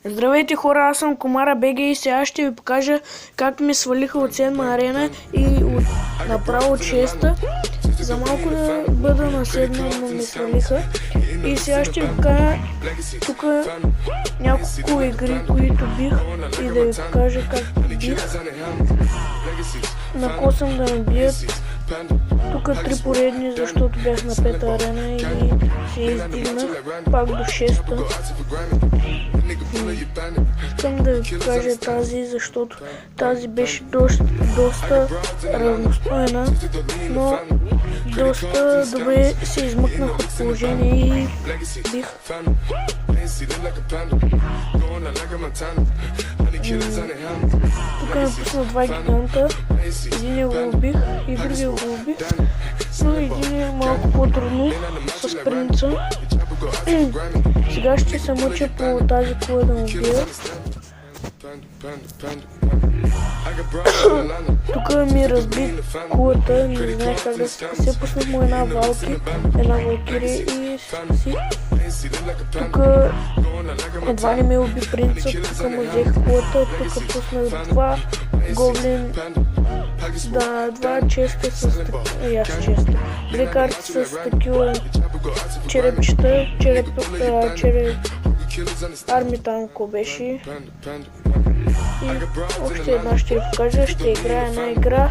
Здравейте хора, аз съм Комара БГ и сега ще ви покажа как ми свалиха от 7 арена и направо от 6-та. За малко да бъда на 7, но ми свалиха. И сега ще ви покажа тук няколко игри, които бих и да ви покажа как бих. На кого съм да ме бият. Тук 3 поредни, защото бях на 5-та арена и се издигнах пак до 6-та. Искам да ви покажа тази, защото тази беше доста равностойна, но доста добре се измъкнах от положение и бих. Тук ми пусна 2 гиганта, един го убих и другия го убих, но един е малко по-трудно с принца. Сега ще се мъча по тази кола да му бия. Тук ми разби кулата, не знаех как да се спася, пуснах му една валкирия и си. Тук едва не ме уби принца, тук му взех кулата, тук пуснах 2 гоблин, да, 2 честа с честа. 2 карти с такива черепчета, арми танко беше. И още една ще ви покажа, ще играя една игра,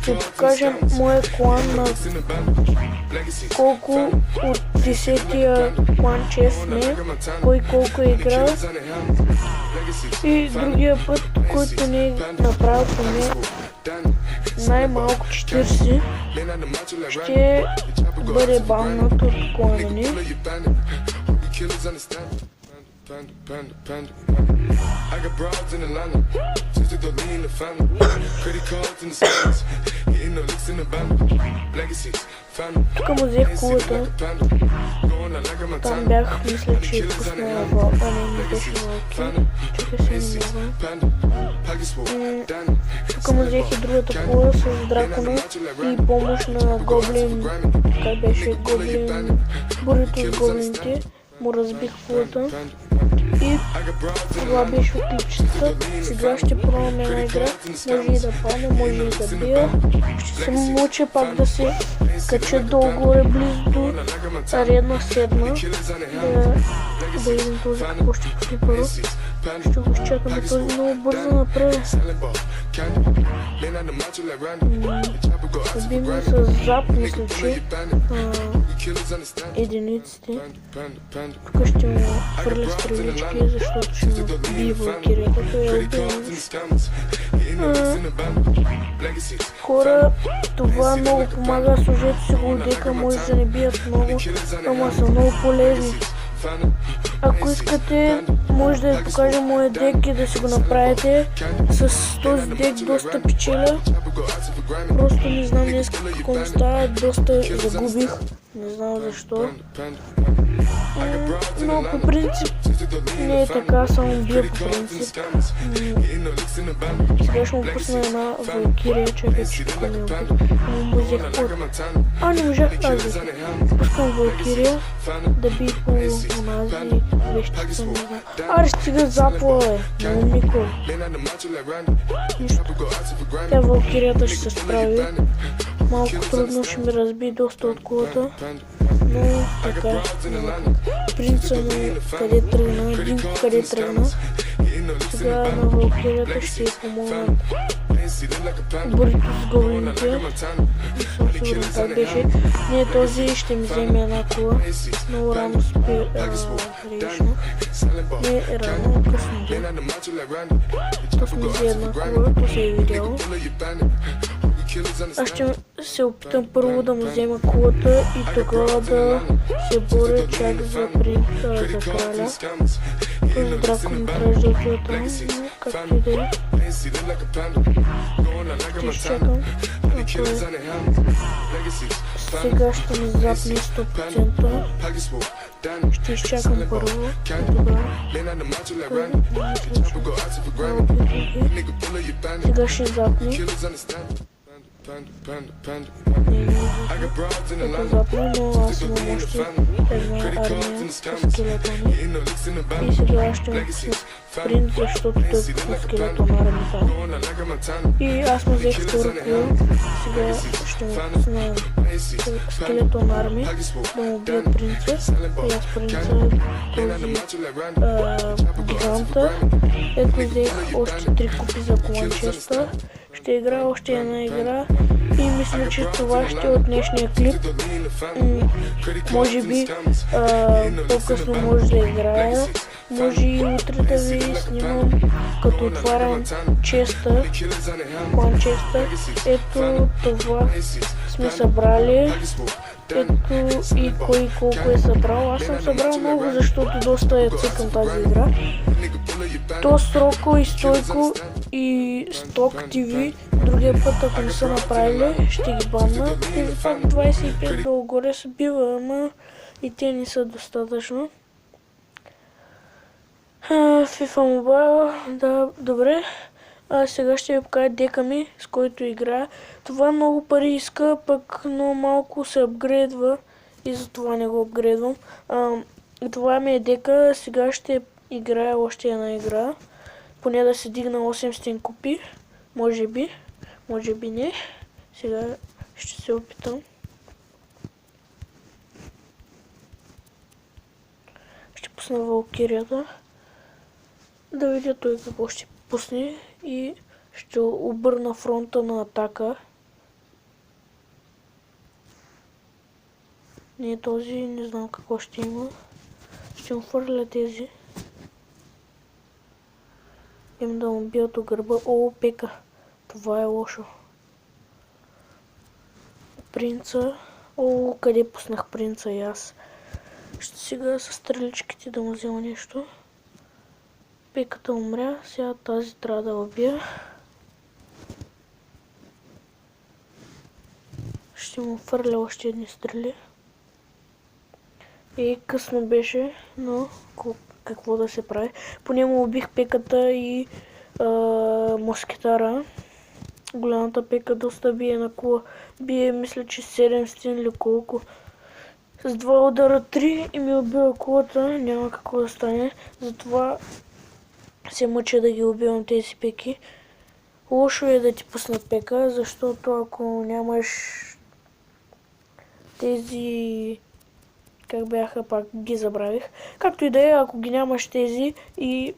ще ви покажа моя клан на колко от 10-тия клан чест сме, кой колко е играл. И другия път, който не е направил поне най-малко 40, ще бъде баннат от клана ни. Тук му взех кулата. Там бях, мисля, че пусна вълка, не беше вълки. Чакай се, не мога. Тук му взех и другата кула с дракона и помощ на гоблин. Как беше гоблин? Бурито с гоблините. Му разбих кулата. И това беше от клипчетата. Сега ще пробвам една игра. Може и да падна, може и да бия. Ще се муча пак да се кача долу-горе близо до арена 7. Да видим този какво ще пусне първо. Ще го изчакаме този много бързо напред. Убим с зап, мисля, че единиците. Тук ще му хвърля стрелички, защото ще му бие валкирията. Той е убил. Хора, това много помага. Служете си го от дека, може да не бият много, ама са много полезни. Ако искате, може да ви покажа моя дек и да си го направите. С този дек доста печеля. Просто не знам днес какво ми става, доста загубих. Не знам защо. Но по принцип не е така, само бия по принцип. Сега ще му пусна една валкирия, чакай, че тук не убих. Му взех от... не можах тази. Пускам валкирия да би по онази вещица, не знам. Аре, стига запла, бе. Много мико. Нищо. Тя валкирията ще се справи. Малко трудно ще ми разби доста от кулата. Но така, принца му къде тръгна, Динко къде тръгна. Сега на валкирията ще й помогнат бурито с гоблините. Не съм сигурен как беше. Не, този ще ми вземе една кола. Много рано срещна. Не рано, късно ден. То ми взе една кола, то се е видяло. Аз ще се опитам първо да му взема кулата и тогава да се боря чак за краля. Този дракон трябва да отива там, но както и да е. Ще изчакам. Сега ще ми запне 100%. Ще изчакам първо и тогава. Сега ще запне. Ето запна, но аз имам още една армия с скелетони. И сега ще му пусна принц, защото той пусна скелетон армията. И аз му взех втора кил. Сега ще му пусна скелетон армия да му убият принца. И аз принца, този гиганта. Ето взех още 3 купи за коланчеста. Ще играя още една игра и мисля, че това ще е от днешния клип. Може би по-късно може да играя, може и утре да ви снимам като отварям честа, кланчеста. Ето това сме събрали. Ето и кой колко е събрал. Аз съм събрал много, защото доста е цъкам тази игра. То Сроко и Стойко и Сток TV другия път, ако не са направили, ще ги банна. Тези пак 25 долу-горе се бива, ама и те не са достатъчно. FIFA Mobile, да, добре. Сега ще ви покажа дека ми, с който играя. Това много пари иска, пък много малко се апгрейдва и затова не го апгрейдвам. Това ми е дека, сега ще играя още една игра. Поне да се дигна 800 купи. Може би не. Сега ще се опитам. Ще пусна Валкирията. Да видя той какво ще пусне и ще обърна фронта на атака. Не този, не знам какво ще има. Ще му фърля тези. Им да му бият от гърба. О, пека. Това е лошо. Принца. О, къде пуснах принца и аз. Ще сега с стреличките да му взема нещо. Пеката умря. Сега тази трябва да убия. Ще му фърля още едни стрели. И късно беше, но какво да се прави. Поне му убих пеката и москитара. Голямата пека доста бие на кола. Бие, мисля, че 700 или колко. С 2 удара 3 и ми убива колата. Няма какво да стане. Затова се мъча да ги убивам тези пеки. Лошо е да ти пуснат пека, защото ако нямаш тези... Как бяха, пак ги забравих. Както и да е, ако ги нямаш тези и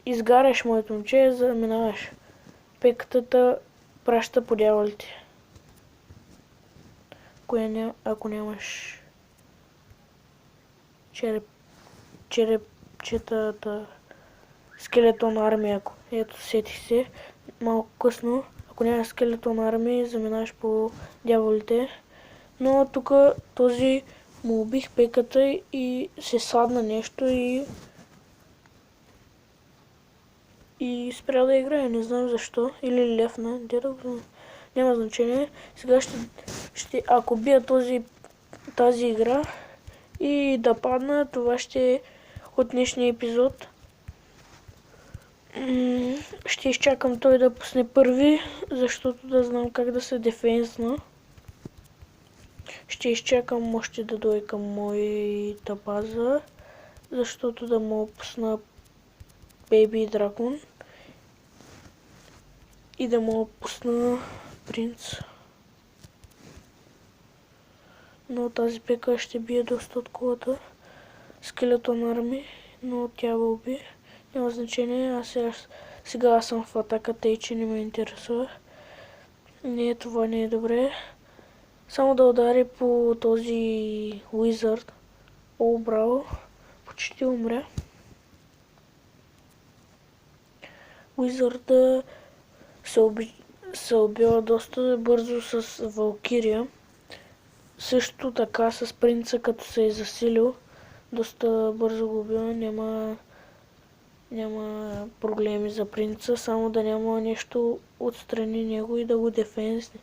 изгаряш моето момче, заминаваш. Пеката праща по дяволите. Ако нямаш черепчетата, скелетон армия. Ето, сетих се. Малко късно. Ако нямаш скелетон армия, заминаваш по дяволите. Но тук този му убих пеката и се садна нещо и спря да играе, не знам защо. Или левна, няма значение. Сега ако бия тази игра и да падна, това ще е от днешния епизод. Ще изчакам той да пусне първи, защото да знам как да се дефенсна. Ще изчакам още да дойде към моята база, защото да му пусна Baby Dragon и да му пусна принц. Но тази пека ще бие доста от колата. Скелетон арми, но тя го уби. Няма значение, сега аз съм в атаката и че не ме интересува. Не, това не е добре. Само да удари по този Wizard. О, браво. Почти умря. Wizard се убива доста бързо с Валкирия. Също така с принца, като се е засилил, доста бързо го убива. Няма проблеми за принца, само да няма нещо отстрани него и да го дефенсне,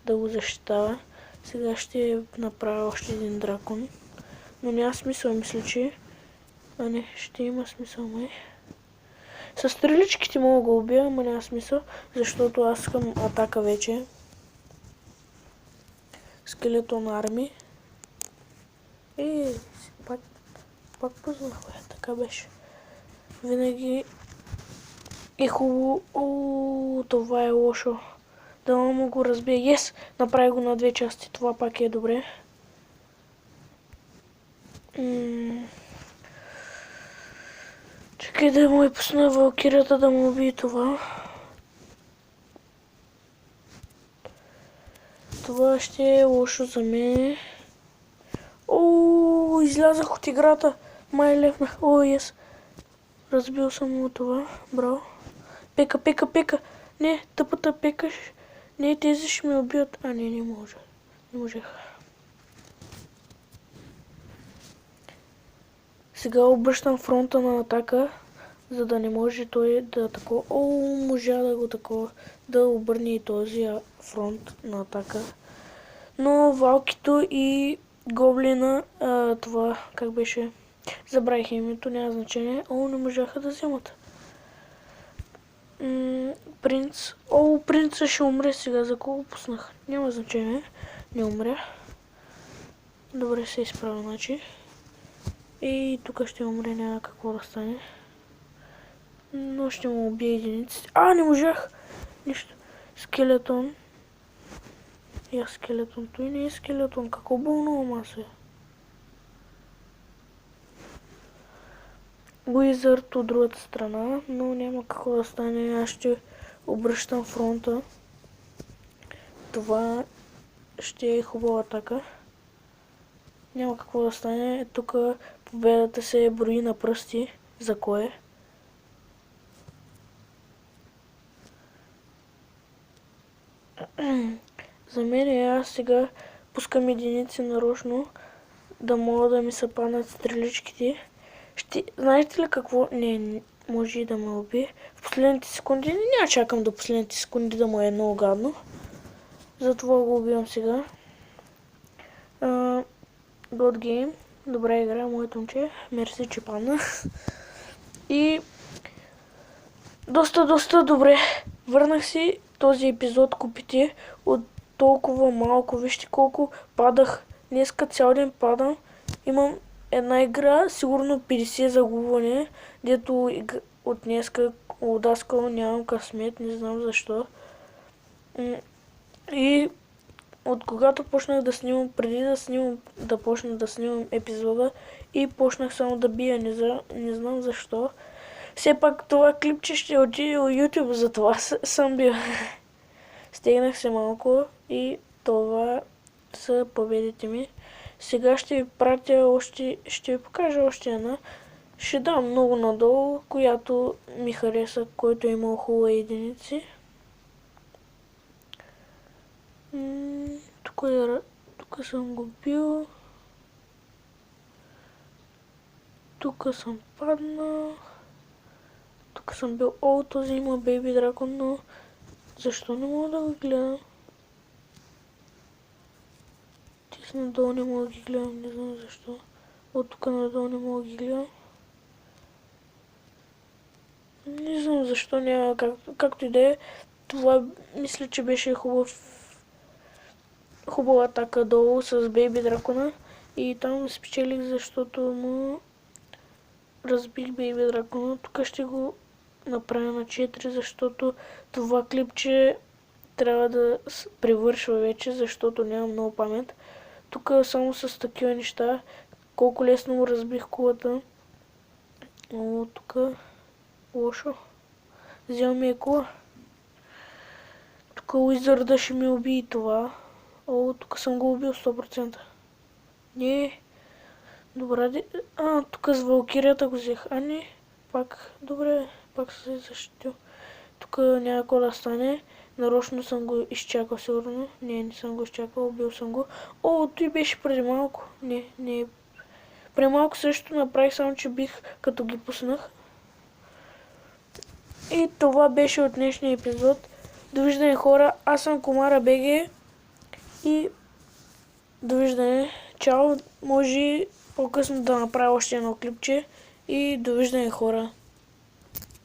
да го защитава. Сега ще направя още един дракон. Но няма смисъл, мисля, че... не, ще има смисъл, май. С стреличките мога да го убия, но няма смисъл, защото аз искам атака вече. Скелетон арми. Пак познах, така беше. Винаги е хубаво. Това е лошо. Да му го разбия. Направи го на две части. Това пак е добре. Чакай да му пусна валкирията да му убие това. Това ще е лошо за мен. Излязах от играта. Май левнах. Разбил съм му това. Браво. Пека. Не, тъпата пекаш. Не, тези ще ме убият. Не може. Не можех. Сега обръщам фронта на атака, за да не може той да такова. Можа да го такова. Да обърне и този фронт на атака. Но валкито и гоблина, това как беше? Забравих името, няма значение. Не можаха да вземат. Принц. Принца ще умре сега, за кого пуснах? Няма значение. Не умря. Добре се изправя, значи. И тук ще умре, няма какво да стане. Но ще му убие единици. Не можах! Нищо. Скелетон. Скелетон. Той не е скелетон. Какво болно маса е? Уизърд от другата страна, но няма какво да стане. Аз ще обръщам фронта. Това ще е хубава атака. Няма какво да стане. Тук победата се брои на пръсти. За кое? За мен аз сега пускам единици нарочно, да мога да ми се паднат стреличките. Знаете ли какво? Не, може и да ме убие. В последните секунди, няма чакам до последните секунди да му е много гадно. Затова го убивам сега. God Game. Добра игра, моето момче. Мерси, че падна. И доста добре. Върнах си този епизод, купите от толкова малко. Вижте колко падах. Днеска цял ден падам. Имам една игра, сигурно 50 загубване, дето от днеска удаскал нямам късмет, не знам защо. И от когато почнах да снимам, преди да почна да снимам епизода и почнах само да бия, не знам защо. Все пак това клипче ще отиде от YouTube, затова съм бил. Стегнах се малко и това са победите ми. Сега ще ви пратя ще ви покажа още една. Ще дам много надолу, която ми хареса, който е имал хубави единици. Тук съм го бил. Тук съм паднал. Тук съм бил. Този има Бейби Дракон, но защо не мога да го гледам? Надолу не мога да ги гледам, не знам защо. От тук надолу не мога да ги гледам. Не знам защо няма, както и да е. Това мисля, че беше хубава атака долу с Бейби Дракона. И там спечелих, защото му разбих Бейби Дракона. Тук ще го направя на 4, защото това клипче трябва да привършва вече, защото нямам много памет. Тук само с такива неща, колко лесно му разбих кулата. Тук лошо. Взел ми е кула. Тук уизърда ще ми убие това. Тук съм го убил 100%. Не. Добре. Тук с валкирията го взех. Не. Пак. Добре. Пак се защитил. Тук няма какво да стане. Нарочно съм го изчакал сигурно. Не съм го изчакал. Убил съм го. Той беше преди малко. Не. Преди малко също направих, само че бих като ги пуснах. И това беше от днешния епизод. Довиждане, хора. Аз съм Комара БГ. И довиждане. Чао. Може по-късно да направя още едно клипче. И довиждане, хора.